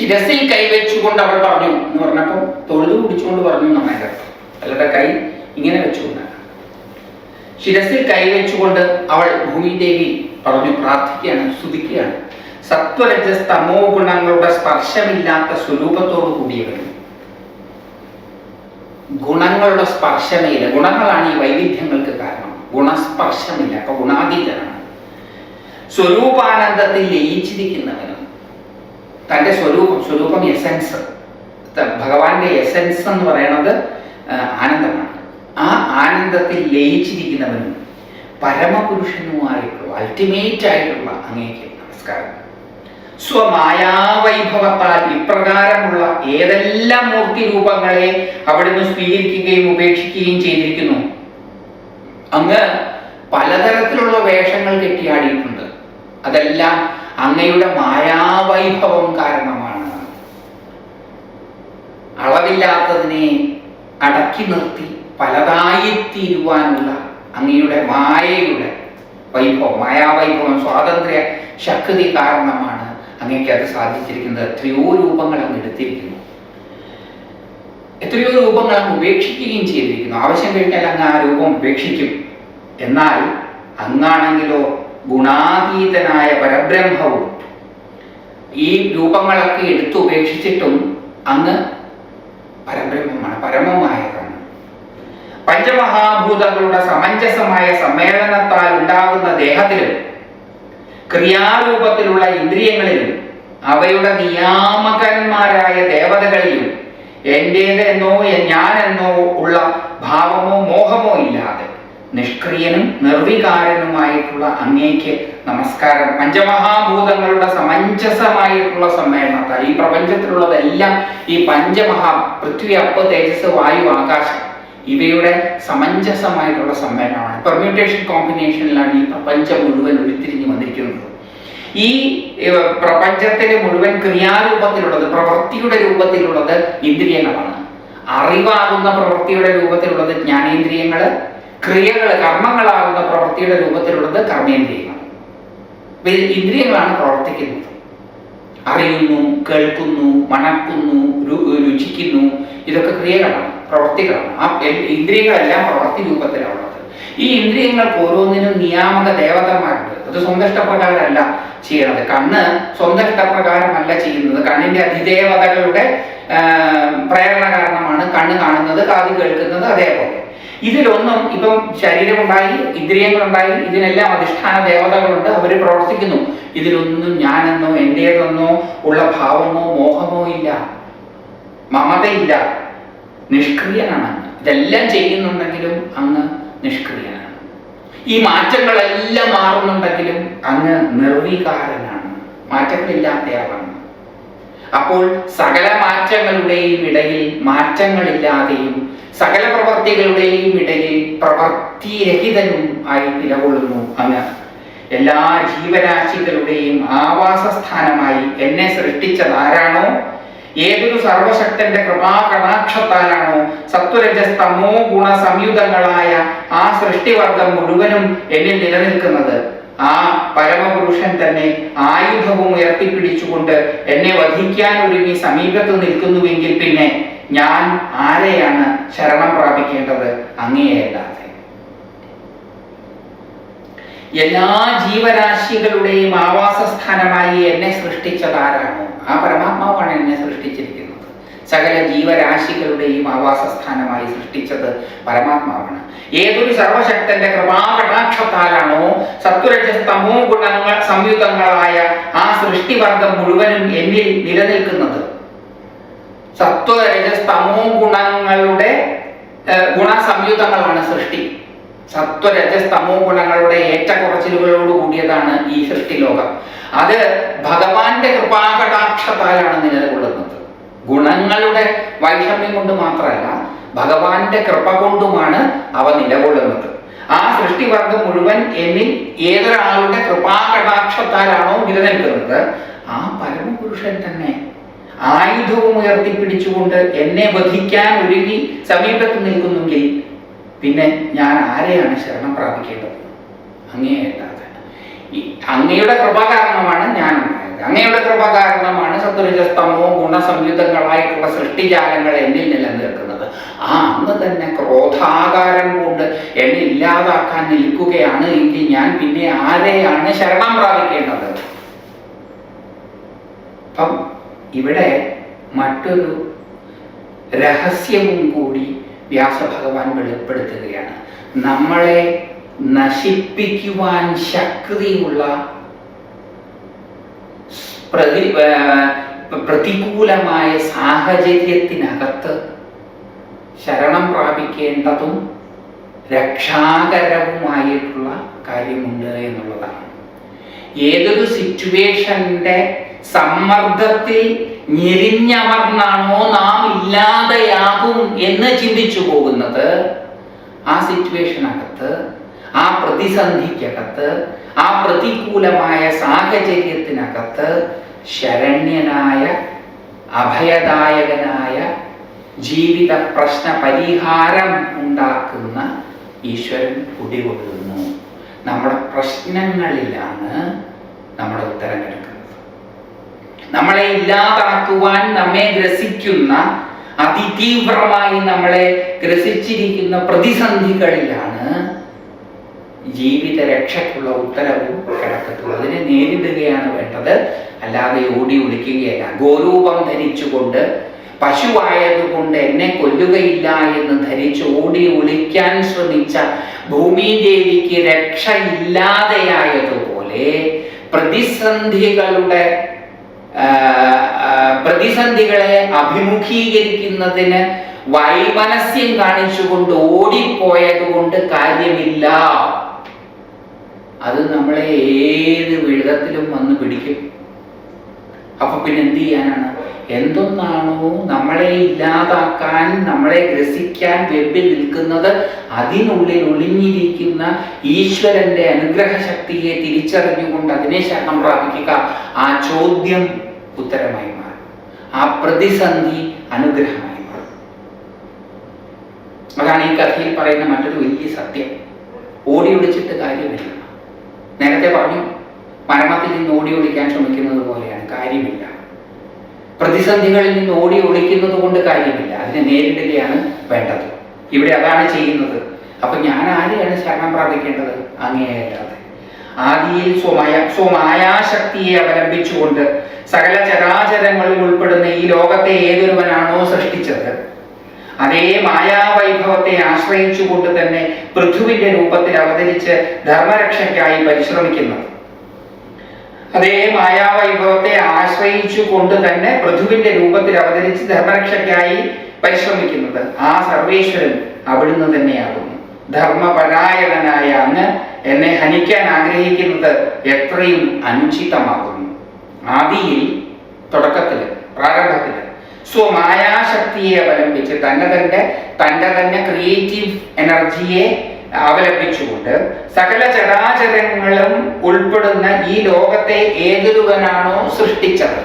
ശിരസിൽ കൈവച്ചുകൊണ്ട് അവൾ പറഞ്ഞു എന്ന് പറഞ്ഞപ്പോൾ തൊഴുതു പിടിച്ചുകൊണ്ട് പറഞ്ഞു എന്നാണ് എൻ്റെ അർത്ഥം. അവളുടെ കൈ ഇങ്ങനെ വെച്ചുകൊണ്ടാണ്. ശിരസിൽ കൈവച്ചുകൊണ്ട് അവൾ ഭൂമിദേവി പറഞ്ഞു, പ്രാർത്ഥിക്കുകയാണ്, സ്തുതിക്കുകയാണ്. സത്വരജസ് തമോ ഗുണങ്ങളുടെ സ്പർശമില്ലാത്ത സ്വരൂപത്തോടു കൂടിയവരും, ഗുണങ്ങളുടെ സ്പർശമില്ല, ഗുണങ്ങളാണ് ഈ വൈവിധ്യങ്ങൾക്ക് കാരണം, ഗുണസ്പർശമില്ല, അപ്പൊ ഗുണാതീതനാണ്. സ്വരൂപാനന്ദത്തിൽ ലയിച്ചിരിക്കുന്നവനും, തൻ്റെ സ്വരൂപം എസൻസ്, ഭഗവാന്റെ എസൻസ് എന്ന് പറയുന്നത് ആനന്ദമാണ്. ആ ആനന്ദത്തിൽ ലയിച്ചിരിക്കുന്നവനും പരമപുരുഷനുമായിട്ടുള്ള അൾട്ടിമേറ്റ് ആയിട്ടുള്ള അങ്ങേക്ക് നമസ്കാരം. സ്വമായാവൈഭവത്താൽ ഇപ്രകാരമുള്ള ഏതെല്ലാം മൂർത്തി രൂപങ്ങളെ അവിടുന്ന് സ്വീകരിക്കുകയും ഉപേക്ഷിക്കുകയും ചെയ്തിരിക്കുന്നു. അങ്ങ് പലതരത്തിലുള്ള വേഷങ്ങൾ കെട്ടിയാടിയിട്ടുണ്ട്. അതെല്ലാം അങ്ങയുടെ മായാവൈഭവം കാരണമാണ്. അളവില്ലാത്തതിനെ അടക്കി നിർത്തി പലതായിത്തീരുവാനുള്ള അങ്ങയുടെ മായയുടെ വൈഭവം, മായാവൈഭവം, സ്വാതന്ത്ര്യ ശക്തി കാരണമാണ് അങ്ങേക്ക് അത് സാധിച്ചിരിക്കുന്നത്. എത്രയോ രൂപങ്ങൾ അങ്ങ് എടുത്തിരിക്കുന്നു, എത്രയോ രൂപങ്ങൾ അങ്ങ് ഉപേക്ഷിക്കുകയും ചെയ്തിരിക്കുന്നു. ആവശ്യം കഴിഞ്ഞാൽ അങ്ങ് ആ രൂപം ഉപേക്ഷിക്കും. എന്നാൽ അങ്ങാണെങ്കിലോ ഗുണാതീതനായ പരബ്രഹ്മവും. ഈ രൂപങ്ങളൊക്കെ എടുത്തു ഉപേക്ഷിച്ചിട്ടും അങ്ങ് പരബ്രഹ്മമാണ്, പരമമായതാണ്. പഞ്ചമഹാഭൂതങ്ങളുടെ സമഞ്ജസമായ സമ്മേളനത്താൽ ഉണ്ടാകുന്ന ദേഹത്തിലും ക്രിയാരൂപത്തിലുള്ള ഇന്ദ്രിയങ്ങളിലും അവയുടെ നിയാമകന്മാരായ ദേവതകളിലും എന്റേത് എന്നോ ഞാനെന്നോ ഉള്ള ഭാവമോ മോഹമോ ഇല്ലാതെ നിഷ്ക്രിയനും നിർവികാരനുമായിട്ടുള്ള അങ്ങേക്ക് നമസ്കാരം. പഞ്ചമഹാഭൂതങ്ങളുടെ സമഞ്ജസമായിട്ടുള്ള സമ്മേളനത്താൽ ഈ പ്രപഞ്ചത്തിലുള്ളതെല്ലാം ഈ പൃഥ്വി, അപ്പ്, തേജസ്, വായു, ആകാശം ഇവയുടെ സമഞ്ജസമായിട്ടുള്ള സമ്മേളനമാണ്. പെർമ്യൂട്ടേഷൻ കോമ്പിനേഷനിലാണ് ഈ പ്രപഞ്ചം മുഴുവൻ ഉരുത്തിരിഞ്ഞു വന്നിരിക്കുന്നത്. ഈ പ്രപഞ്ചത്തിലെ മുഴുവൻ ക്രിയാരൂപത്തിലുള്ളത്, പ്രവൃത്തിയുടെ രൂപത്തിലുള്ളത് ഇന്ദ്രിയങ്ങളാണ്. അറിവാകുന്ന പ്രവൃത്തിയുടെ രൂപത്തിലുള്ളത് ജ്ഞാനേന്ദ്രിയങ്ങൾ, ക്രിയകൾ, കർമ്മങ്ങളാകുന്ന പ്രവൃത്തിയുടെ രൂപത്തിലുള്ളത് കർമ്മേന്ദ്രിയങ്ങൾ. ഇന്ദ്രിയങ്ങളാണ് പ്രവർത്തിക്കുന്നത്. അറിയുന്നു, കേൾക്കുന്നു, മണക്കുന്നു, രുചിക്കുന്നു, ഇതൊക്കെ ക്രിയകളാണ്, പ്രവൃത്തികളാണ്. ആ ഇന്ദ്രിയങ്ങളെല്ലാം പ്രവൃത്തി രൂപത്തിലുള്ളത്. ഈ ഇന്ദ്രിയങ്ങൾക്ക് ഓരോന്നിനും നിയാമക ദേവതന്മാരുണ്ട്. അത് സ്വന്തം ഇഷ്ടപ്രകാരമല്ല ചെയ്യണത്. കണ്ണ് സ്വന്തം ഇഷ്ടപ്രകാരമല്ല ചെയ്യുന്നത്. കണ്ണിന്റെ അധിദേവതകളുടെ പ്രേരണ കാരണമാണ് കണ്ണ് കാണുന്നത്, കാത് കേൾക്കുന്നത്. അതേപോലെ ഇതിലൊന്നും ഇപ്പം ശരീരമുണ്ടായി, ഇന്ദ്രിയങ്ങളുണ്ടായി, ഇതിനെല്ലാം അധിഷ്ഠാന ദേവതകളുണ്ട്, അവർ പ്രവർത്തിക്കുന്നു. ഇതിലൊന്നും ഞാനെന്നോ എന്റേതെന്നോ ഉള്ള ഭാവമോ മോഹമോ ഇല്ല, മമതയില്ല. നിഷ്ക്രിയനാണ്. ഇതെല്ലാം ചെയ്യുന്നുണ്ടെങ്കിലും അങ്ങ് നിഷ്ക്രിയനാണ്. ഈ മാറ്റങ്ങളെല്ലാം മാറുന്നുണ്ടെങ്കിലും അങ്ങ് നിർവികാരനാണ്, മാറ്റങ്ങളില്ലാത്തയാളാണ്. അപ്പോൾ സകല മാറ്റങ്ങളുടെയും ഇടയിൽ മാറ്റങ്ങളില്ലാതെയും സകല പ്രവർത്തികളുടെയും ഇടയിൽ പ്രവർത്തിരഹിതനും ആയി നിലകൊള്ളുന്നു അങ്ങ്. എല്ലാ ജീവരാശികളുടെയും ആവാസസ്ഥാനമായി എന്നെ സൃഷ്ടിച്ചതാരാണോ, ഏതൊരു സർവശക്തന്റെ കൃപാകടാക്ഷത്താലാണോ സത്വരജസ് തമോ ഗുണ സംയുതങ്ങളായ ആ സൃഷ്ടിവർഗം മുഴുവനും എന്നിൽ നിലനിൽക്കുന്നത്, ആ പരമപുരുഷൻ തന്നെ ആയുധവും ഉയർത്തിപ്പിടിച്ചുകൊണ്ട് എന്നെ വധിക്കാൻ ഒരുങ്ങി സമീപത്ത് നിൽക്കുന്നുവെങ്കിൽ പിന്നെ ഞാൻ ആരെയാണ് ശരണം പ്രാപിക്കേണ്ടത്? അങ്ങേയല്ലാതെ. എല്ലാ ജീവരാശികളുടെയും ആവാസസ്ഥാനമായി എന്നെ സൃഷ്ടിച്ചതാരാണോ ആ പരമാത്മാവാണ് എന്നെ സൃഷ്ടിച്ചിരിക്കുന്നത്. സകല ജീവരാശികളുടെയും ആവാസസ്ഥാനമായി സൃഷ്ടിച്ചത് പരമാത്മാവാണ്. ഏതൊരു സർവശക്തന്റെ കൃപാകടാക്ഷത്താലാണോ സത്വരജസ് തമോ ഗുണങ്ങൾ സംയുക്തങ്ങളായ ആ സൃഷ്ടിവർഗം മുഴുവനും എന്നിൽ നിലനിൽക്കുന്നത്, സത്വരജസ് തമോ ഗുണങ്ങളുടെ ഗുണസംയുക്തങ്ങളാണ് സൃഷ്ടി. സത്വരജസ് തമോ ഗുണങ്ങളുടെ ഏറ്റക്കുറച്ചിലുകളോട് കൂടിയതാണ് ഈ സൃഷ്ടി ലോകം. അത് ഭഗവാന്റെ കൃപാകടാക്ഷത്താലാണ് നിലകൊള്ളുന്നത്. ഗുണങ്ങളുടെ വൈഷമ്യം കൊണ്ട് മാത്രമല്ല, ഭഗവാന്റെ കൃപ കൊണ്ടുമാണ് അവ നിലകൊള്ളുന്നത്. ആ സൃഷ്ടിവർഗം മുഴുവൻ എന്നിൽ ഏതൊരാളുടെ കൃപാകടാക്ഷത്താലാണോ നിലനിൽക്കുന്നത്, ആ പരമപുരുഷൻ തന്നെ ആയുധവും ഉയർത്തിപ്പിടിച്ചുകൊണ്ട് എന്നെ വധിക്കാൻ ഒരുങ്ങി സമീപത്ത് നിൽക്കുന്നെങ്കിൽ പിന്നെ ഞാൻ ആരെയാണ് ശരണം പ്രാപിക്കേണ്ടത്? അങ്ങേയല്ലാതെ. അങ്ങയുടെ കൃപ കാരണമാണ് ഞാൻ ഉണ്ടായത്. അങ്ങയുടെ കൃപ കാരണമാണ് സത്വരജസ്തമോ ഗുണസംയുതങ്ങളായിട്ടുള്ള സൃഷ്ടിജാലങ്ങൾ എന്നിൽ നിലനിൽക്കുന്നത്. അന്ന് തന്നെ ക്രോധാകാരം കൊണ്ട് എന്നെ ഇല്ലാതാക്കാൻ നിൽക്കുകയാണ് എങ്കിൽ ഞാൻ പിന്നെ ആരെയാണ് ശരണം പ്രാപിക്കേണ്ടത്? അപ്പം ഇവിടെ മറ്റൊരു രഹസ്യവും കൂടി വ്യാസഭഗവാൻ വെളിപ്പെടുത്തുകയാണ്. നമ്മളെ നശിപ്പിക്കുവാൻ ശക്തിയുള്ള പ്രതികൂലമായ സാഹചര്യത്തിനകത്ത് ശരണം പ്രാപിക്കേണ്ടതും രക്ഷാകരവുമായിട്ടുള്ള കാര്യമുണ്ട് എന്നുള്ളതാണ്. ഏതൊരു സിറ്റുവേഷന്റെ സമ്മർദ്ദത്തിൽ ഞെരിഞ്ഞമർന്നാണോ നാം ഇല്ലാതെയാകും എന്ന് ചിന്തിച്ചു പോകുന്നത്, ആ സിറ്റുവേഷനകത്ത്, ആ പ്രതിസന്ധിക്കകത്ത്, ആ പ്രതികൂലമായ സാഹചര്യത്തിനകത്ത് ശരണ്യനായ അഭയദായകനായ ജീവിത പ്രശ്ന പരിഹാരം ഉണ്ടാക്കുന്ന ഈശ്വരൻ കുടികൊള്ളുന്നു. നമ്മുടെ പ്രശ്നങ്ങളിലാണ് നമ്മുടെ ഉത്തരം കിടക്കുന്നത്. നമ്മളെ ഇല്ലാതാക്കുവാൻ നമ്മെ ഗ്രസിക്കുന്ന, അതിതീവ്രമായി നമ്മളെ ഗ്രസിച്ചിരിക്കുന്ന പ്രതിസന്ധികളിലാണ് ജീവിത രക്ഷയ്ക്കുള്ള ഉത്തരവും കിടക്കുന്നത്. അതിനെ നേരിടുകയാണ് വേണ്ടത്, അല്ലാതെ ഓടി ഒളിക്കുകയല്ല. ഗോരൂപം ധരിച്ചുകൊണ്ട്, പശുവായതുകൊണ്ട് എന്നെ കൊല്ലുകയില്ല എന്ന് ധരിച്ച് ഓടി ഒളിക്കാൻ ശ്രമിച്ച ഭൂമിദേവിക്ക് രക്ഷയില്ലാതെയായതുപോലെ പ്രതിസന്ധികളെ അഭിമുഖീകരിക്കുന്നതിന് വൈമനസ്യം കാണിച്ചുകൊണ്ട് ഓടിപ്പോയത് കൊണ്ട് കാര്യമില്ല. അത് നമ്മളെ ഏത് വിധത്തിലും വന്ന് പിടിക്കും. അപ്പൊ പിന്നെ എന്ത് ചെയ്യാനാണ്? എന്തൊന്നാണോ നമ്മളെ ഇല്ലാതാക്കാൻ, നമ്മളെ ഗ്രസിക്കാൻ വെബിൽ നിൽക്കുന്നത്, അതിനുള്ളിൽ ഒളിഞ്ഞിരിക്കുന്ന ഈശ്വരന്റെ അനുഗ്രഹ ശക്തിയെ തിരിച്ചറിഞ്ഞുകൊണ്ട് അതിനെ ശരണം പ്രാപിക്കുക. ആ ചോദ്യം ഉത്തരമായി മാറും, ആ പ്രതിസന്ധി അനുഗ്രഹമായി മാറും. അതാണ് ഈ കഥയിൽ പറയുന്ന മറ്റൊരു വലിയ സത്യം. ഓടി ഒളിച്ചിട്ട് കാര്യമില്ല. നേരത്തെ പറഞ്ഞു, മരണത്തിൽ നിന്ന് ഓടി ഒളിക്കാൻ ശ്രമിക്കുന്നത് പോലെയാണ്, കാര്യമില്ല. പ്രതിസന്ധികളിൽ നിന്ന് ഓടി ഒളിക്കുന്നത് കൊണ്ട് കാര്യമില്ല, അതിനെ നേരിടുകയാണ് വേണ്ടത്. ഇവിടെ അതാണ് ചെയ്യുന്നത്. അപ്പൊ ഞാൻ ആരെയാണ് ശരണം പ്രാപിക്കേണ്ടത്? അങ്ങേയല്ലാതെ. ആദിയിൽ സ്വമായാശക്തിയെ അവലംബിച്ചുകൊണ്ട് സകല ചരാചരങ്ങളിൽ ഉൾപ്പെടുന്ന ഈ ലോകത്തെ ഏതൊരുവനാണോ സൃഷ്ടിച്ചത്, അതേ മായാവൈഭവത്തെ ആശ്രയിച്ചുകൊണ്ട് തന്നെ പൃഥുവിന്റെ രൂപത്തിൽ അവതരിച്ച് ധർമ്മരക്ഷയ്ക്കായി പരിശ്രമിക്കുന്നത്, അതേ മായാവൈഭവത്തെ ആശ്രയിച്ചു കൊണ്ട് തന്നെ പൃഥുവിന്റെ രൂപത്തിൽ അവതരിച്ച് ധർമ്മരക്ഷയ്ക്കായി പരിശ്രമിക്കുന്നത് ആ സർവേശ്വരൻ അവിടുന്ന് തന്നെയാകുന്നു. ധർമ്മപരായണനായ അങ്ങ് എന്നെ ഹനിക്കാൻ ആഗ്രഹിക്കുന്നത് എത്രയും അനുചിതമാകുന്നു. ആദിയിൽ, തുടക്കത്തില്, പ്രാരംഭത്തില് സ്വമായാശക്തിയെ അവലംബിച്ച് തന്റെ തന്നെ ക്രിയേറ്റീവ് എനർജിയെ അവലംബിച്ചുകൊണ്ട് സകല ചരാചരങ്ങളും ഉൾപ്പെടുന്ന ഈ ലോകത്തെ ഏതൊരുവനാണോ സൃഷ്ടിച്ചത്,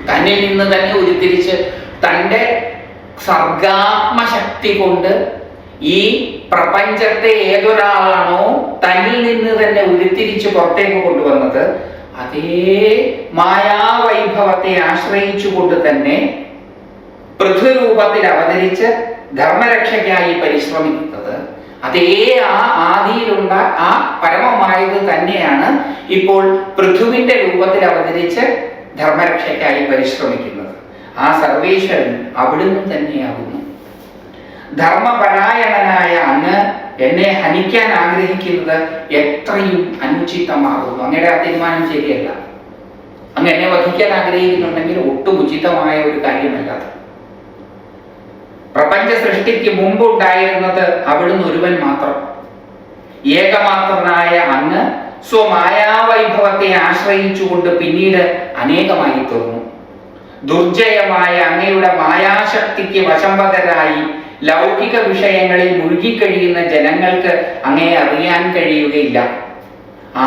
തന്നിൽ നിന്ന് തന്നെ ഉരുത്തിരിച്ച് തൻ്റെ സർഗാത്മശക്തി കൊണ്ട് ഈ പ്രപഞ്ചത്തെ ഏതൊരാളാണോ തന്നിൽ നിന്ന് തന്നെ ഉരുത്തിരിച്ച് പുറത്തേക്ക് കൊണ്ടുവന്നത്, അതേ മായാവൈഭവത്തെ ആശ്രയിച്ചുകൊണ്ട് തന്നെ പൃഥ്വരൂപത്തിൽ അവതരിച്ച് ധർമ്മരക്ഷയ്ക്കായി പരിശ്രമിക്കുന്നത്, അതേ ആ ആദിയിലുള്ള ആ പരമമായത് തന്നെയാണ് ഇപ്പോൾ പൃഥുവിന്റെ രൂപത്തിൽ അവതരിച്ച് ധർമ്മരക്ഷയ്ക്കായി പരിശ്രമിക്കുന്നത്. ആ സർവേശ്വരൻ അവിടുന്ന് തന്നെയാകുന്നു. ധർമ്മപരായണനായ അങ്ങ് എന്നെ ഹനിക്കാൻ ആഗ്രഹിക്കുന്നത് എത്രയും അനുചിതമാകുന്നു. അങ്ങയുടെ ആ തീരുമാനം ശരിയല്ല. അങ്ങ് എന്നെ വധിക്കാൻ ആഗ്രഹിക്കുന്നുണ്ടെങ്കിൽ ഒട്ടും ഉചിതമായ ഒരു കാര്യമല്ല. പ്രപഞ്ച സൃഷ്ടിക്ക് മുമ്പ് ഉണ്ടായിരുന്നത് അവിടുന്ന് ഒരുവൻ മാത്രം. ഏകമാത്രനായ അങ്ങ് സ്വമായാവൈഭവത്തെ ആശ്രയിച്ചുകൊണ്ട് പിന്നീട് അനേകമായി തീർന്നു. ദുർജയമായ അങ്ങയുടെ മായാശക്തിക്ക് വശംവദരായി ലൗകിക വിഷയങ്ങളിൽ മുഴുകിക്കഴിയുന്ന ജനങ്ങൾക്ക് അങ്ങയെ അറിയാൻ കഴിയുകയില്ല.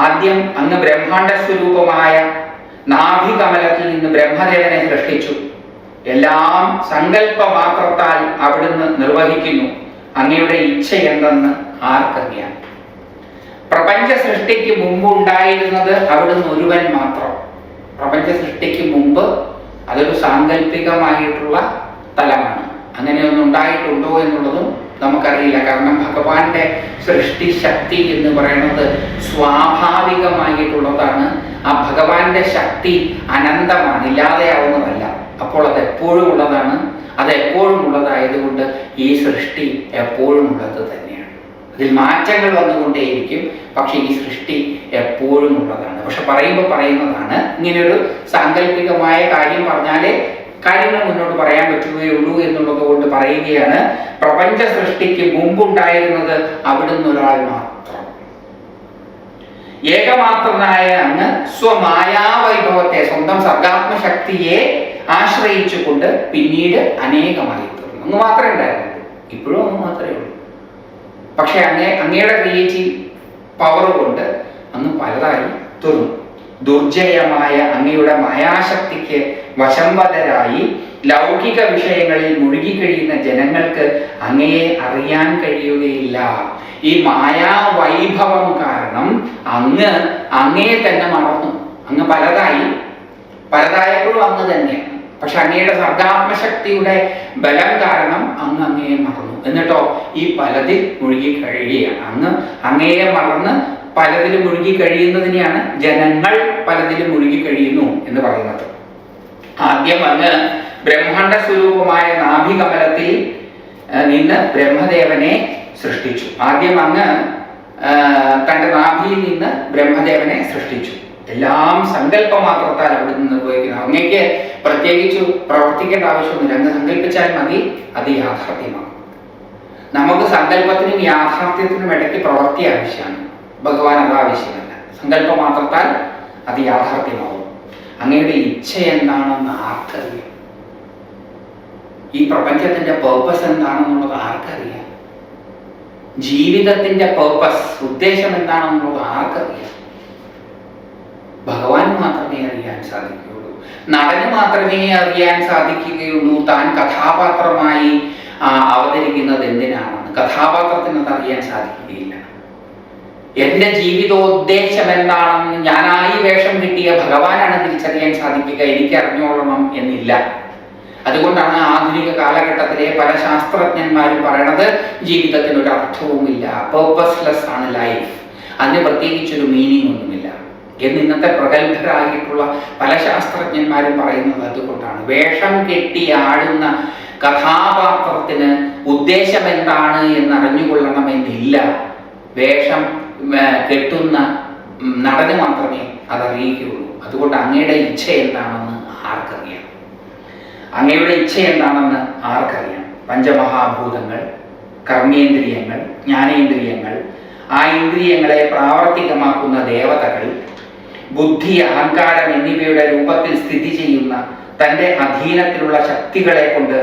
ആദ്യം അങ്ങ് ബ്രഹ്മാണ്ഡ സ്വരൂപമായ നാഭികമലത്തിൽ നിന്ന് ബ്രഹ്മദേവനെ സൃഷ്ടിച്ചു. എല്ലാം സങ്കല്പമാത്രത്താൽ അവിടുന്ന് നിർവഹിക്കുന്നു. അങ്ങയുടെ ഇച്ഛ എന്തെന്ന് ആർക്കറിയാം? പ്രപഞ്ച സൃഷ്ടിക്ക് മുമ്പ് ഉണ്ടായിരുന്നത് അവിടുന്ന് ഒരുവൻ മാത്രം. പ്രപഞ്ച സൃഷ്ടിക്ക് മുമ്പ് അതൊരു സാങ്കല്പികമായിട്ടുള്ള തലമാണ്. അങ്ങനെയൊന്നും ഉണ്ടായിട്ടുണ്ടോ എന്നുള്ളതും നമുക്കറിയില്ല. കാരണം ഭഗവാന്റെ സൃഷ്ടി ശക്തി എന്ന് പറയുന്നത് സ്വാഭാവികമായിട്ടുള്ളതാണ്. ആ ഭഗവാന്റെ ശക്തി അനന്തമാണ്, ഇല്ലാതെയാവുന്നതല്ല. അപ്പോൾ അത് എപ്പോഴും ഉള്ളതാണ്. അത് എപ്പോഴും ഉള്ളതായതുകൊണ്ട് ഈ സൃഷ്ടി എപ്പോഴും ഉള്ളത് തന്നെയാണ്. അതിൽ മാറ്റങ്ങൾ വന്നുകൊണ്ടേയിരിക്കും, പക്ഷെ ഈ സൃഷ്ടി എപ്പോഴും ഉള്ളതാണ്. പക്ഷെ പറയുന്നതാണ് ഇങ്ങനെയൊരു സാങ്കല്പികമായ കാര്യം പറഞ്ഞാലേ കാര്യങ്ങൾ മുന്നോട്ട് പറയാൻ പറ്റുകയുള്ളൂ എന്നുള്ളത് കൊണ്ട് പറയുകയാണ്. പ്രപഞ്ച സൃഷ്ടിക്ക് മുമ്പുണ്ടായിരുന്നത് അവിടുന്ന് ഒരാൾ മാത്രം. ഏകമാത്രനായ അങ്ങ് സ്വമായാവൈഭവത്തെ, സ്വന്തം സർഗാത്മശക്തിയെ ആശ്രയിച്ചുകൊണ്ട് പിന്നീട് അനേകമായി തീർന്നു. അങ്ങ് മാത്രമേ ഉണ്ടായിരുന്നുള്ളൂ, ഇപ്പോഴും അങ്ങ് മാത്രമേ ഉള്ളൂ. പക്ഷെ അങ്ങയുടെ ക്രിയേറ്റീവ് പവർ കൊണ്ട് അങ്ങ് പലതായി തീർന്നു. ദുർജയമായ അങ്ങയുടെ മായാശക്തിക്ക് വശംവദരായി ലൗകിക വിഷയങ്ങളിൽ മുഴുകിക്കഴിയുന്ന ജനങ്ങൾക്ക് അങ്ങയെ അറിയാൻ കഴിയുകയില്ല. ഈ മായാവൈഭവം കാരണം അങ്ങയെ തന്നെ മറന്നു. അങ്ങ് പലതായപ്പോഴും അങ്ങ് തന്നെയാണ്. പക്ഷെ അങ്ങയുടെ സർഗാത്മശക്തിയുടെ ബലം കാരണം അങ്ങയെ മറന്നു. എന്നിട്ടോ ഈ പലതിൽ മുഴുകി കഴിയുകയാണ്. അങ്ങയെ മറന്ന് പലതിലും മുഴുകി കഴിയുന്നതിനെയാണ് ജനങ്ങൾ പലതിലും മുഴുകി കഴിയുന്നു എന്ന് പറയുന്നത്. ആദ്യം അങ്ങ് ബ്രഹ്മാണ്ഡ സ്വരൂപമായ നാഭികമലത്തിൽ നിന്ന് ബ്രഹ്മദേവനെ സൃഷ്ടിച്ചു. ആദ്യം അങ്ങ് തൻ്റെ നാഭിയിൽ നിന്ന് ബ്രഹ്മദേവനെ സൃഷ്ടിച്ചു. എല്ലാം സങ്കല്പമാത്രത്താൽ അവിടെ നിന്ന് നിർവഹിക്കുന്നു. അങ്ങേക്ക് പ്രത്യേകിച്ച് പ്രവർത്തിക്കേണ്ട ആവശ്യമൊന്നുമില്ല. അങ്ങ് സങ്കല്പിച്ചാൽ മതി, അത് യാഥാർത്ഥ്യമാകും. നമുക്ക് സങ്കല്പത്തിനും യാഥാർത്ഥ്യത്തിനും ഇടയ്ക്ക് പ്രവൃത്തി ആവശ്യമാണ്. ഭഗവാൻ അത് ആവശ്യമല്ല. സങ്കല്പമാത്രത്താൽ അത് യാഥാർത്ഥ്യമാവും. അങ്ങയുടെ ഇച്ഛ എന്താണെന്ന് ആർക്കറിയാം? ഈ പ്രപഞ്ചത്തിന്റെ പേർപ്പസ് എന്താണെന്നുള്ളത് ആർക്കറിയാം? ജീവിതത്തിന്റെ പേർപ്പസ്, ഉദ്ദേശം എന്താണെന്നുള്ളത് ആർക്കറിയാം? ഭഗവാന് മാത്രമേ അറിയാൻ സാധിക്കുകയുള്ളൂ. നടന് മാത്രമേ അറിയാൻ സാധിക്കുകയുള്ളൂ താൻ കഥാപാത്രമായി അവതരിക്കുന്നത് എന്തിനാണെന്ന്. കഥാപാത്രത്തിന് അത് അറിയാൻ സാധിക്കുകയില്ല. എന്റെ ജീവിതോദ്ദേശം എന്താണെന്ന് ഞാനായി വേഷം കിട്ടിയ ഭഗവാനാണ് തിരിച്ചറിയാൻ സാധിക്കുക. എനിക്ക് അറിഞ്ഞോളണം എന്നില്ല. അതുകൊണ്ടാണ് ആധുനിക കാലഘട്ടത്തിലെ പല ശാസ്ത്രജ്ഞന്മാരും പറയണത് ജീവിതത്തിന് ഒരു അർത്ഥവുമില്ല, പേർപ്പസ്ലെസ് ആണ് ലൈഫ്, അതിന് പ്രത്യേകിച്ചൊരു മീനിങ് ഒന്നുമില്ല എന്ന് ഇന്നത്തെ പ്രഗത്ഭരായിട്ടുള്ള പല ശാസ്ത്രജ്ഞന്മാരും പറയുന്നത് അതുകൊണ്ടാണ്. വേഷം കെട്ടി ആടുന്ന കഥാപാത്രത്തിന് ഉദ്ദേശം എന്താണ് എന്ന് അറിഞ്ഞുകൊള്ളണമെന്നില്ല. വേഷം കെട്ടുന്ന നടന് മാത്രമേ അതറിയിക്കുകയുള്ളൂ. അതുകൊണ്ട് അങ്ങയുടെ ഇച്ഛ എന്താണെന്ന് ആർക്കറിയാം? അങ്ങയുടെ ഇച്ഛ എന്താണെന്ന് ആർക്കറിയാം? പഞ്ചമഹാഭൂതങ്ങൾ, കർമ്മേന്ദ്രിയങ്ങൾ, ജ്ഞാനേന്ദ്രിയങ്ങൾ, ആ ഇന്ദ്രിയങ്ങളെ പ്രാവർത്തികമാക്കുന്ന ദേവതകൾ, ബുദ്ധി, അഹങ്കാരം എന്നിവയുടെ രൂപത്തിൽ സ്ഥിതി ചെയ്യുന്ന തൻ്റെ അധീനത്തിലുള്ള ശക്തികളെ കൊണ്ട്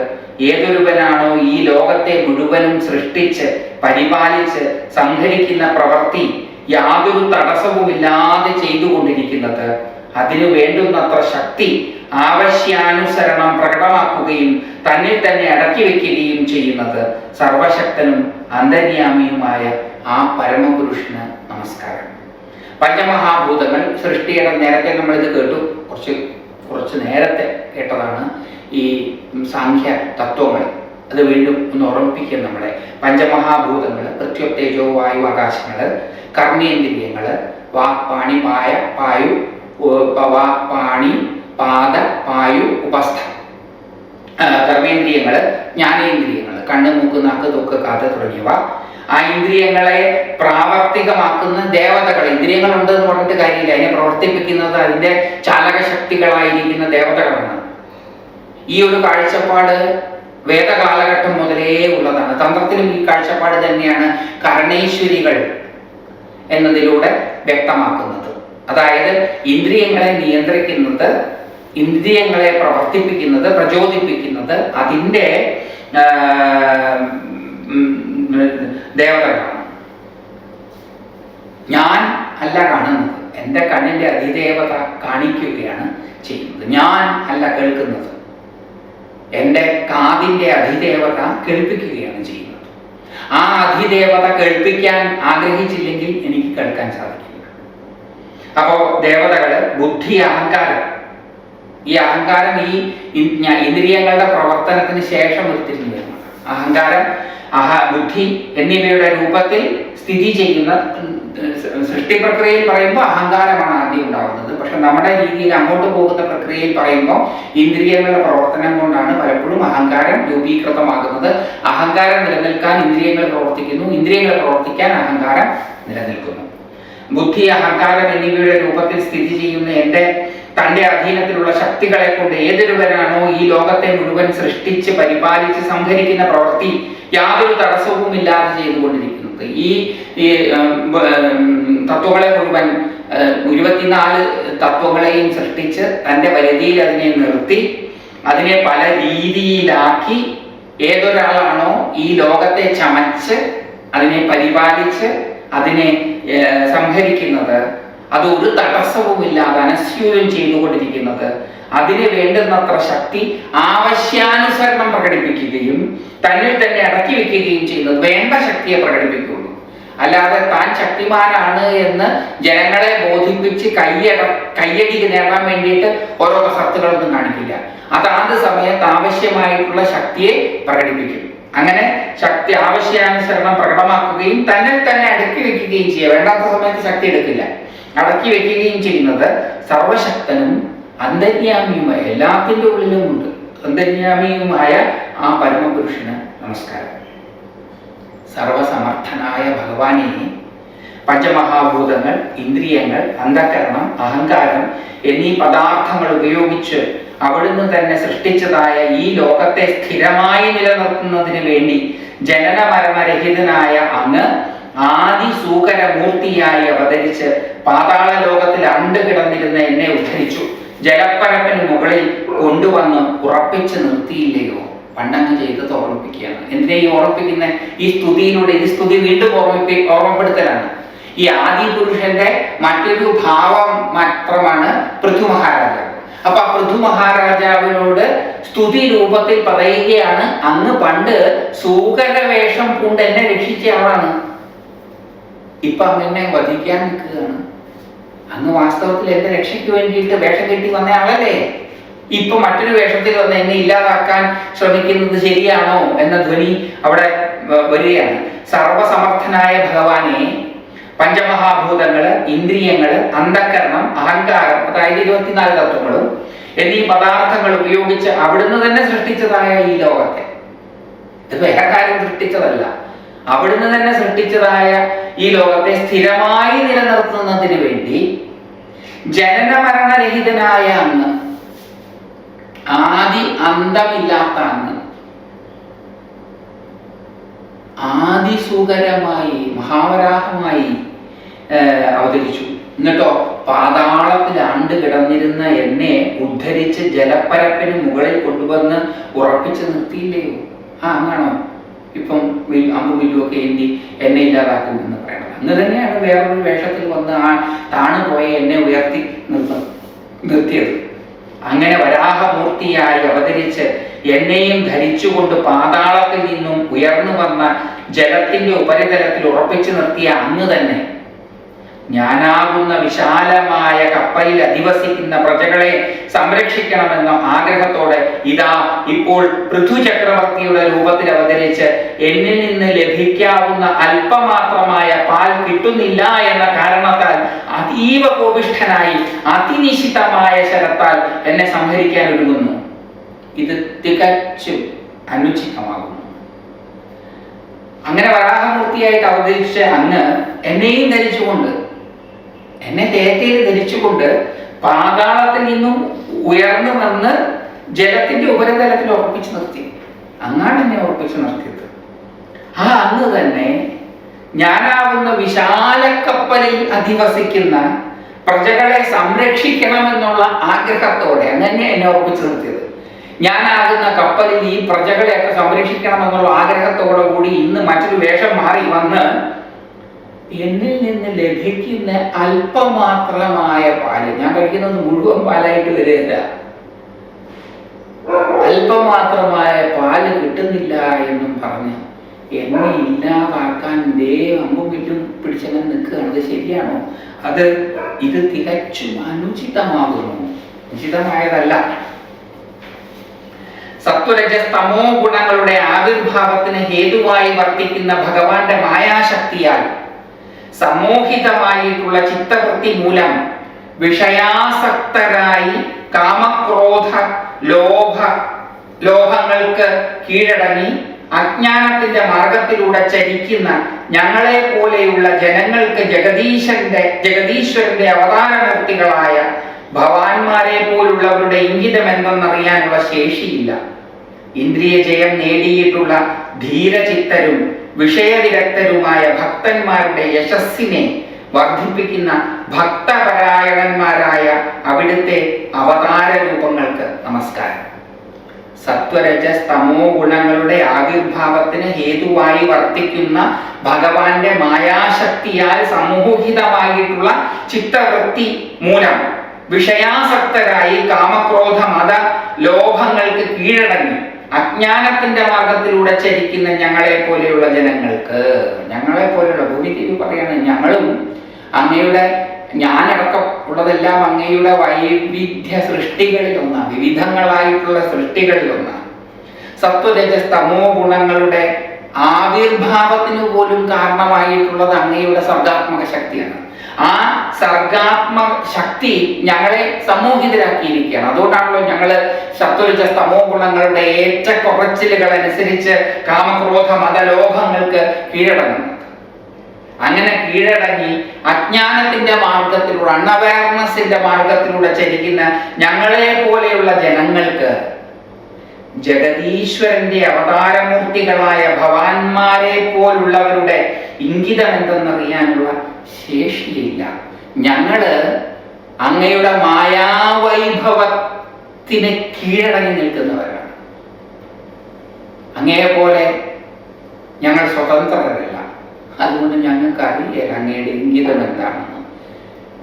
ഏതൊരുവനാണോ ഈ ലോകത്തെ മുഴുവനും സൃഷ്ടിച്ച് പരിപാലിച്ച് സംഹരിക്കുന്ന പ്രവൃത്തി യാതൊരു തടസ്സവുമില്ലാതെ ചെയ്തുകൊണ്ടിരിക്കുന്നത്, അതിനു വേണ്ടുന്നത്ര ശക്തി ആവശ്യാനുസരണം പ്രകടമാക്കുകയും തന്നിൽ തന്നെ അടക്കി വയ്ക്കുകയും ചെയ്യുന്നത് സർവശക്തനും അന്തര്യാമിയുമായ ആ പരമപുരുഷന് നമസ്കാരം. പഞ്ചമഹാഭൂതങ്ങൾ സൃഷ്ടിയുടെ നേരത്തെ നമ്മളിത് കേട്ടു, കുറച്ച് നേരത്തെ കേട്ടതാണ് ഈ സാഖ്യ തത്വങ്ങൾ. അത് വീണ്ടും ഒന്ന് ഓർമ്മിപ്പിക്കുക നമ്മളെ. പഞ്ചമഹാഭൂതങ്ങൾ, പൃഥ്വി, തേജോ, വായു, ആകാശങ്ങൾ, കർമ്മേന്ദ്രിയങ്ങൾ, വാക്പാണി, പായു, വാക്പാണി, പാദ, പായു, ഉപസ്ഥ. കർമ്മേന്ദ്രിയങ്ങൾ, ജ്ഞാനേന്ദ്രിയങ്ങൾ, കണ്ണ്, മൂക്ക്, നാക്ക്, തൊക്ക്, കാത് തുടങ്ങിയവ. ആ ഇന്ദ്രിയങ്ങളെ പ്രാവർത്തികമാക്കുന്ന ദേവതകൾ. ഇന്ദ്രിയങ്ങളുണ്ട് എന്ന് പറഞ്ഞിട്ട് കാര്യമില്ല, അതിനെ പ്രവർത്തിപ്പിക്കുന്നത് അതിൻ്റെ ചാലകശക്തികളായിരിക്കുന്ന ദേവതകളാണ്. ഈ ഒരു കാഴ്ചപ്പാട് വേദകാലഘട്ടം മുതലേ ഉള്ളതാണ്. തന്ത്രത്തിലും ഈ കാഴ്ചപ്പാട് തന്നെയാണ് കർണേശ്വരികൾ എന്നതിലൂടെ വ്യക്തമാക്കുന്നത്. അതായത് ഇന്ദ്രിയങ്ങളെ നിയന്ത്രിക്കുന്നത്, ഇന്ദ്രിയങ്ങളെ പ്രവർത്തിപ്പിക്കുന്നത്, പ്രചോദിപ്പിക്കുന്നത് അതിൻ്റെ ദേവതകളാണ്. ഞാൻ അല്ല കാണുന്നത്, എൻ്റെ കണ്ണിൻ്റെ അതിദേവത കാണിക്കുകയാണ് ചെയ്യുന്നത്. ഞാൻ അല്ല കേൾക്കുന്നത്, എൻ്റെ കാതിൻ്റെ അധിദേവത കേൾപ്പിക്കുകയാണ് ചെയ്യുന്നത്. ആ അധിദേവത കേൾപ്പിക്കാൻ ആഗ്രഹിച്ചില്ലെങ്കിൽ എനിക്ക് കേൾക്കാൻ സാധിക്കില്ല. അപ്പോൾ ദേവതകള് ബുദ്ധി, അഹങ്കാരം ഈ അഹങ്കാരം ഈ ഇന്ദ്രിയങ്ങളുടെ പ്രവർത്തനത്തിന് ശേഷം ഉരുത്തിരിഞ്ഞു വരുന്നത്. അഹങ്കാരം, ബുദ്ധി എന്നിവയുടെ രൂപത്തിൽ സ്ഥിതി ചെയ്യുന്ന സൃഷ്ടി പ്രക്രിയയിൽ പറയുമ്പോൾ അഹങ്കാരമാണ് ആദ്യം ഉണ്ടാകുന്നത്. പക്ഷെ നമ്മുടെ രീതിയിൽ അങ്ങോട്ട് പോകുന്ന പ്രക്രിയയിൽ പറയുമ്പോൾ ഇന്ദ്രിയങ്ങളുടെ പ്രവർത്തനം കൊണ്ടാണ് പലപ്പോഴും അഹങ്കാരം രൂപീകൃതമാകുന്നത്. അഹങ്കാരം നിലനിൽക്കാൻ ഇന്ദ്രിയങ്ങൾ പ്രവർത്തിക്കുന്നു, ഇന്ദ്രിയങ്ങൾ പ്രവർത്തിക്കാൻ അഹങ്കാരം നിലനിൽക്കുന്നു. ബുദ്ധി, അഹങ്കാരം എന്നിവയുടെ രൂപത്തിൽ സ്ഥിതി ചെയ്യുന്ന തന്റെ അധീനത്തിലുള്ള ശക്തികളെ കൊണ്ട് ഏതൊരുവനാണോ ഈ ലോകത്തെ മുഴുവൻ സൃഷ്ടിച്ച് പരിപാലിച്ച് സംഹരിക്കുന്ന പ്രവൃത്തി യാതൊരു തടസ്സവും ഇല്ലാതെ ചെയ്തുകൊണ്ടിരിക്കുന്നത്, ഈ തത്വങ്ങളെ മുഴുവൻ 24 തത്വങ്ങളെയും സൃഷ്ടിച്ച് തന്റെ പരിധിയിൽ അതിനെ നിർത്തി അതിനെ പല രീതിയിലാക്കി ഏതൊരാളാണോ ഈ ലോകത്തെ ചമച്ച് അതിനെ പരിപാലിച്ച് അതിനെ സംഹരിക്കുന്നത്, അത് ഒരു തടസ്സവുമില്ലാതെ അനസ്യൂരം ചെയ്തുകൊണ്ടിരിക്കുന്നത്, അതിന് വേണ്ടുന്നത്ര ശക്തി ആവശ്യാനുസരണം പ്രകടിപ്പിക്കുകയും തന്നിൽ തന്നെ അടക്കി വെക്കുകയും ചെയ്യുന്നത് വേണ്ട ശക്തിയെ പ്രകടിപ്പിക്കുകയുള്ളൂ. അല്ലാതെ താൻ ശക്തിമാനാണ് എന്ന് ജനങ്ങളെ ബോധിപ്പിച്ച് കയ്യടി നേടാൻ വേണ്ടിയിട്ട് ഓരോ കസർത്തുകളൊന്നും കാണിക്കില്ല. അതാത് സമയത്ത് ആവശ്യമായിട്ടുള്ള ശക്തിയെ പ്രകടിപ്പിക്കും. അങ്ങനെ ശക്തി ആവശ്യാനുസരണം പ്രകടമാക്കുകയും തന്നിൽ തന്നെ അടക്കി വെക്കുകയും ചെയ്യുക. വേണ്ടാത്ത സമയത്ത് ശക്തി എടുക്കില്ല, അടക്കി വെക്കുകയും ചെയ്യുന്നത് സർവശക്തനും അന്തര്യാമിയുമായ, എല്ലാത്തിൻ്റെ ഉള്ളിലും ഉണ്ട് അന്തര്യാമിയുമായ ആ പരമപുരുഷന് നമസ്കാരം. സർവസമർത്ഥനായ ഭഗവാനെ പഞ്ചമഹാഭൂതങ്ങൾ, ഇന്ദ്രിയങ്ങൾ, അന്ധകരണം, അഹങ്കാരം എന്നീ പദാർത്ഥങ്ങൾ ഉപയോഗിച്ച് അവിടുന്ന് തന്നെ സൃഷ്ടിച്ചതായ ഈ ലോകത്തെ സ്ഥിരമായി നിലനിർത്തുന്നതിന് വേണ്ടി ജനനമരണരഹിതനായ അങ്ങ് ആദിസൂകരമൂർത്തിയായി അവതരിച്ച് പാതാള ലോകത്തിൽ അണ്ടുകിടന്നിരുന്ന എന്നെ ഉദ്ധരിച്ചു ജലപ്പരപ്പിന് മുകളിൽ കൊണ്ടുവന്ന് ഉറപ്പിച്ച് നിർത്തിയില്ലയോ? പണ്ടങ്ങ് ചെയ്തത് ഓർമ്മിപ്പിക്കുകയാണ്. എന്തിനാ ഈ ഓർമ്മിപ്പിക്കുന്ന? ഈ സ്തുതിയിലൂടെ ഈ സ്തുതി വീണ്ടും ഓർമ്മപ്പെടുത്തലാണ്. ഈ ആദി പുരുഷന്റെ മറ്റൊരു ഭാവം മാത്രമാണ് പൃഥു മഹാരാജാവ്. അപ്പൊ ആ പൃഥു മഹാരാജാവിനോട് സ്തുതി രൂപത്തിൽ പറയുകയാണ്, അങ്ങ് പണ്ട് സൂകരവേഷം പൂണ്ട് എന്നെ രക്ഷിച്ച ആളാണ്, ഇപ്പൊ അങ്ങ് എന്നെ വധിക്കാൻ നിൽക്കുകയാണ്. അങ്ങ് വാസ്തവത്തിൽ എന്റെ രക്ഷയ്ക്ക് വേണ്ടിയിട്ട് വേഷം കെട്ടി വന്ന ആളല്ലേ, ഇപ്പൊ മറ്റൊരു വേഷത്തിൽ വന്ന് എന്നെ ഇല്ലാതാക്കാൻ ശ്രമിക്കുന്നത് ശരിയാണോ എന്ന ധ്വനി അവിടെ വരികയാണ്. സർവസമർത്ഥനായ ഭഗവാനെ പഞ്ചമഹാഭൂതങ്ങള്, ഇന്ദ്രിയങ്ങള്, അന്ധകരണം, അഹങ്കാരം, അതായത് 24 തത്വങ്ങളും എന്നീ പദാർത്ഥങ്ങൾ ഉപയോഗിച്ച് അവിടുന്ന് തന്നെ സൃഷ്ടിച്ചതായ ഈ ലോകത്തെ, ഇത് വേറെ കാര്യം സൃഷ്ടിച്ചതല്ല, അവിടുന്ന് തന്നെ സൃഷ്ടിച്ചതായ ഈ ലോകത്തെ സ്ഥിരമായി നിലനിർത്തുന്നതിന് വേണ്ടി ജനനമരണരഹിതനായ അങ്ങ്, ആദി അന്തമില്ലാത്ത അങ്ങ്, ആദിസൂകരമായി മഹാവരാഹമായി അവതരിച്ചു. എന്നിട്ടോ പാതാളത്തിൽ ആണ്ട് കിടന്നിരുന്ന എന്നെ ഉദ്ധരിച്ച് ജലപ്പരപ്പിന് മുകളിൽ കൊണ്ടുവന്ന് ഉറപ്പിച്ച് നിർത്തിയില്ലയോ? അങ്ങാണോ ഇപ്പം അമ്പും വില്ലുമൊക്കെ എന്തി എന്നെ ഇല്ലാതാക്കും എന്ന് പറയണത്? അങ്ങ് തന്നെയാണ് വേറൊരു വേഷത്തിൽ വന്ന് ആ താണുപോയ എന്നെ ഉയർത്തി നിർത്തിയത്. അങ്ങനെ വരാഹമൂർത്തിയായി അവതരിച്ച് എന്നെയും ധരിച്ചുകൊണ്ട് പാതാളത്തിൽ നിന്നും ഉയർന്നു വന്ന ജലത്തിന്റെ ഉപരിതലത്തിൽ ഉറപ്പിച്ചു നിർത്തിയ അങ്ങ് തന്നെ ഞാനാകുന്ന വിശാലമായ കപ്പലിൽ അധിവസിക്കുന്ന പ്രജകളെ സംരക്ഷിക്കണമെന്ന ആഗ്രഹത്തോടെ ഇതാ ഇപ്പോൾ പൃഥു ചക്രവർത്തിയുടെ രൂപത്തിൽ അവതരിച്ച് എന്നിൽ നിന്ന് ലഭിക്കാവുന്ന അല്പമാത്രമായ പാൽ കിട്ടുന്നില്ല എന്ന കാരണത്താൽ അതീവ കോപിഷ്ഠനായി അതിനിശിതമായ ശരത്താൽ എന്നെ സംഹരിക്കാൻ ഒരുങ്ങുന്നു. ഇത് തികച്ചും അനുചിതമാകുന്നു. അങ്ങനെ വരാഹമൂർത്തിയായിട്ട് അവതരിച്ച അങ്ങ് എന്നെയും ധരിച്ചുകൊണ്ട്, എന്നെ തേറ്റയിൽ ധരിച്ചുകൊണ്ട് പാതാളത്തിൽ നിന്നും ഉയർന്നു വന്ന് ജലത്തിന്റെ ഉപരിതലത്തിൽ ഉറപ്പിച്ചു നിർത്തി. അങ്ങാണ് എന്നെ ഉറപ്പിച്ചു നിർത്തിയത്. ആ അങ്ങ് തന്നെ ഞാനാവുന്ന വിശാല കപ്പലിൽ അധിവസിക്കുന്ന പ്രജകളെ സംരക്ഷിക്കണമെന്നുള്ള ആഗ്രഹത്തോടെ അങ്ങനെ എന്നെ ഉറപ്പിച്ചു നിർത്തിയത്. ഞാനാകുന്ന കപ്പലിൽ ഈ പ്രജകളെയൊക്കെ സംരക്ഷിക്കണമെന്നുള്ള ആഗ്രഹത്തോടു കൂടി ഇന്ന് മറ്റൊരു വേഷം മാറി വന്ന് എന്നിൽ നിന്ന് ലഭിക്കുന്ന അല്പമാത്രമായ പാല്, ഞാൻ കഴിക്കുന്നത് മുഴുവൻ പാലായിട്ട് വരില്ല, അല്പമാത്രമായ പാല് കിട്ടുന്നില്ല എന്നും പറഞ്ഞ് എന്നെ ഇല്ലാതാക്കാൻ അമ്പും വില്ലും പിടിച്ചങ്ങനെ നിൽക്കുകയാണ്. അത് ശരിയാണോ? ഇത് തികച്ചും അനുചിതമാകുന്നു. ഉചിതമായതല്ല. സത്വരജസ് തമോ ഗുണങ്ങളുടെ ആവിർഭാവത്തിന് ഹേതുവായി വർത്തിക്കുന്ന ഭഗവാന്റെ മായാശക്തിയാൽ സമോഹിതമായിട്ടുള്ള ചിത്തവൃത്തി മൂലം വിഷയാസക്തരായി കാമക്രോധ ലോഭങ്ങൾക്ക് കീഴടങ്ങി അജ്ഞാനത്തിന്റെ മാർഗത്തിലൂടെ ചരിക്കുന്ന ഞങ്ങളെ പോലെയുള്ള ജനങ്ങൾക്ക് ജഗദീശ്വരന്റെ അവതാരമൂർത്തികളായ ഭവാന്മാരെ പോലുള്ളവരുടെ ഇംഗിതം എന്തെന്നറിയാനുള്ള ശേഷിയില്ല. ഇന്ദ്രിയ ജയം നേടിയിട്ടുള്ള ധീരചിത്തരും വിഷയവിരക്തരുമായ ഭക്തന്മാരുടെ യശസ്സിനെ വർദ്ധിപ്പിക്കുന്ന ഭക്തപരായണന്മാരായ അവിടുത്തെ അവതാര രൂപങ്ങൾക്ക് നമസ്കാരം. സത്വരജസ് തമോ ഗുണങ്ങളുടെ ആവിർഭാവത്തിന് ഹേതുവായി വർത്തിക്കുന്ന ഭഗവാന്റെ മായാശക്തിയാൽ സമൂഹിതമായിട്ടുള്ള ചിത്തവൃത്തി മൂലം വിഷയാസക്തരായി കാമക്രോധ മത ലോഭങ്ങൾക്ക് കീഴടങ്ങി അജ്ഞാനത്തിന്റെ മാർഗത്തിലൂടെ ചരിക്കുന്ന ഞങ്ങളെ പോലെയുള്ള ജനങ്ങൾക്ക്, ഞങ്ങളെ പോലെയുള്ള ഭൂമിദേവി പറയാണ്, ഞങ്ങളും അങ്ങയുടെ ഞാനടക്കം ഉള്ളതെല്ലാം അങ്ങയുടെ വൈവിധ്യ സൃഷ്ടികളിലൊന്നാണ്, വിവിധങ്ങളായിട്ടുള്ള സൃഷ്ടികളിലൊന്നാണ്. സത്വരജസ് തമോ ഗുണങ്ങളുടെ ആവിർഭാവത്തിന് പോലും കാരണമായിട്ടുള്ളത് അങ്ങയുടെ സർഗാത്മക ശക്തിയാണ്. ആ സർഗാത്മക ശക്തി ഞങ്ങളെ സമൂഹിതരാക്കിയിരിക്കുകയാണ്. അതുകൊണ്ടാണല്ലോ ഞങ്ങള് സത്വരജസ് തമോ ഗുണങ്ങളുടെ ഏറ്റക്കുറച്ചിലുകൾ അനുസരിച്ച് കാമക്രോധ മതലോഭങ്ങൾക്ക് കീഴടങ്ങുന്നത്. അങ്ങനെ കീഴടങ്ങി അജ്ഞാനത്തിന്റെ മാർഗത്തിലൂടെ, അൺഅവയർനെസിന്റെ മാർഗത്തിലൂടെ ചരിക്കുന്ന ഞങ്ങളെ പോലെയുള്ള ജനങ്ങൾക്ക് ജഗദീശ്വരന്റെ അവതാരമൂർത്തികളായ ഭവാന്മാരെ പോലുള്ളവരുടെ ഇംഗിതം എന്തെന്നറിയാനുള്ള ശേഷിയില്ല. ഞങ്ങള് അങ്ങയുടെ മായാവൈഭവത്തിന് കീഴടങ്ങി നിൽക്കുന്നവരാണ്. അങ്ങയെ പോലെ ഞങ്ങൾ സ്വതന്ത്രരല്ല. അതുകൊണ്ട് ഞങ്ങൾക്ക് അറിയില്ല അങ്ങയുടെ ഇംഗിതം എന്താണെന്ന്.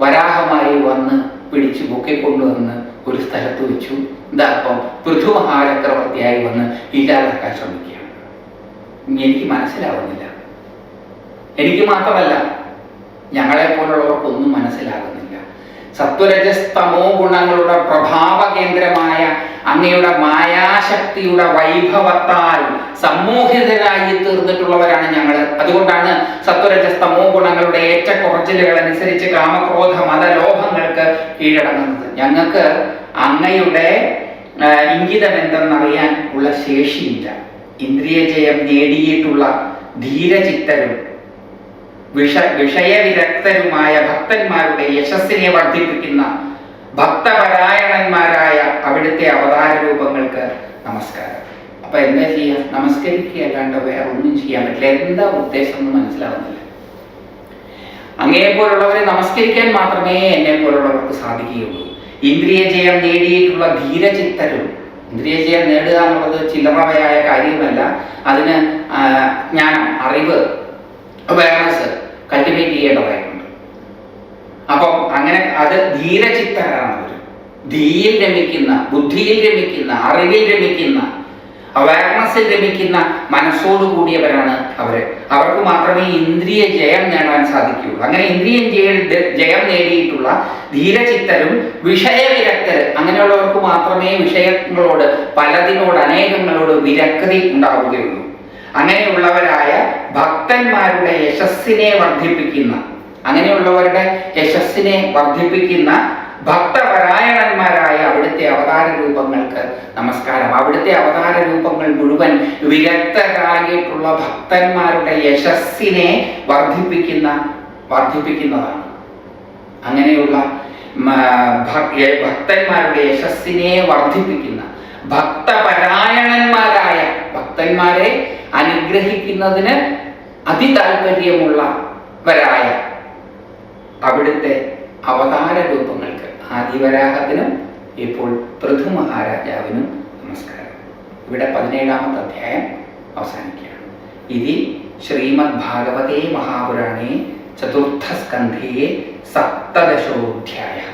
വരാഹമായി വന്ന് പിടിച്ചു പൊക്കിക്കൊണ്ടുവന്ന് ഒരു സ്ഥലത്ത് വെച്ചു. ഇതപ്പം പൃഥുമഹാചക്രവർത്തിയായി വന്ന് ഇല്ലാതാക്കാൻ ശ്രമിക്കുകയാണ്. എനിക്ക് മനസ്സിലാവുന്നില്ല. എനിക്ക് മാത്രമല്ല, ഞങ്ങളെ പോലുള്ളവർക്കൊന്നും മനസ്സിലാകുന്നില്ല. സത്വരജസ് തമോ ഗുണങ്ങളുടെ പ്രഭാവ കേന്ദ്രമായ അങ്ങയുടെ മായാശക്തിയുടെ വൈഭവത്താൽ സമ്മോഹിതരായി തീർന്നിട്ടുള്ളവരാണ് ഞങ്ങൾ. അതുകൊണ്ടാണ് സത്വരജസ് തമോ ഗുണങ്ങളുടെ ഏറ്റക്കുറച്ചിലുകൾ അനുസരിച്ച് കാമക്രോധ മതലോഭങ്ങൾക്ക് കീഴടങ്ങുന്നത്. ഞങ്ങൾക്ക് അങ്ങയുടെ ഇംഗിതം എന്തെന്നറിയാൻ ഉള്ള ശേഷിയില്ല. ഇന്ദ്രിയ ജയം നേടിയിട്ടുള്ള ധീരചിത്തരും വിഷയവിരക്തരുമായ ഭക്തന്മാരുടെ യശസ്സിനെ വർദ്ധിപ്പിക്കുന്ന ഭക്തപരായണന്മാരായ അവിടുത്തെ അവതാര രൂപങ്ങൾക്ക് നമസ്കാരം. അപ്പൊ എന്താ ചെയ്യാം? നമസ്കരിക്കുക, അല്ലാണ്ട് വേറെ ഒന്നും ചെയ്യാൻ പറ്റില്ല. എന്താ ഉദ്ദേശം എന്ന് മനസ്സിലാവുന്നില്ല. അങ്ങയെ പോലുള്ളവരെ നമസ്കരിക്കാൻ മാത്രമേ എന്നെ പോലുള്ളവർക്ക് സാധിക്കുകയുള്ളൂ. ഇന്ദ്രിയ ജയം നേടിയിട്ടുള്ള ധീരചിത്തരും, ഇന്ദ്രിയ ജയം നേടുക എന്നുള്ളത് ചില്ലറയായ കാര്യമല്ല. അതിന് ജ്ഞാനം, അറിവ്, അവയർനെസ് കൾട്ടിവേറ്റ് ചെയ്യേണ്ടതായിട്ടുണ്ട്. അപ്പം അങ്ങനെ അത് ധീരചിത്തരാണ്. അവർ ധീയിൽ രമിക്കുന്ന, ബുദ്ധിയിൽ രമിക്കുന്ന, അറിവിൽ രമിക്കുന്ന, അവയർനെസ്സിൽ രമിക്കുന്ന മനസ്സോടു കൂടിയവരാണ് അവര്. അവർക്ക് മാത്രമേ ഇന്ദ്രിയ ജയം നേടാൻ സാധിക്കുകയുള്ളൂ. അങ്ങനെ ഇന്ദ്രിയ ജയം നേടിയിട്ടുള്ള ധീരചിത്തരും വിഷയവിരക്തരും, അങ്ങനെയുള്ളവർക്ക് മാത്രമേ വിഷയങ്ങളോട്, പലതിനോട്, അനേകങ്ങളോട് വിരക്തി ഉണ്ടാവുകയുള്ളൂ. അങ്ങനെയുള്ളവരായ ഭക്തന്മാരുടെ യശസ്സിനെ വർദ്ധിപ്പിക്കുന്ന, അങ്ങനെയുള്ളവരുടെ യശസ്സിനെ വർദ്ധിപ്പിക്കുന്ന ഭക്തപരായണന്മാരായ അവിടുത്തെ അവതാര രൂപങ്ങൾക്ക് നമസ്കാരം. അവിടുത്തെ അവതാര രൂപങ്ങൾ മുഴുവൻ വിരക്തരായിട്ടുള്ള ഭക്തന്മാരുടെ യശസ്സിനെ വർദ്ധിപ്പിക്കുന്നതാണ്. അങ്ങനെയുള്ള ഭക്തന്മാരുടെ യശസ്സിനെ വർദ്ധിപ്പിക്കുന്ന ഭക്തപരായണന്മാരായ, ഭക്തന്മാരെ അനുഗ്രഹിക്കുന്നതിന് അതിതാല്പര്യമുള്ളവരായ അവിടുത്തെ അവതാര രൂപങ്ങൾക്ക്, ആദിവരാഹത്തിനും ഇപ്പോൾ പൃഥു മഹാരാജാവിനും നമസ്കാരം. ഇവിടെ 17-ാമത്തെ അധ്യായം അവസാനിക്കുകയാണ്. ഇതി ശ്രീമദ് ഭാഗവതേ മഹാപുരാണേ ചതുർത്ഥ സ്കന്ധേ 17-ഓധ്യായഃ.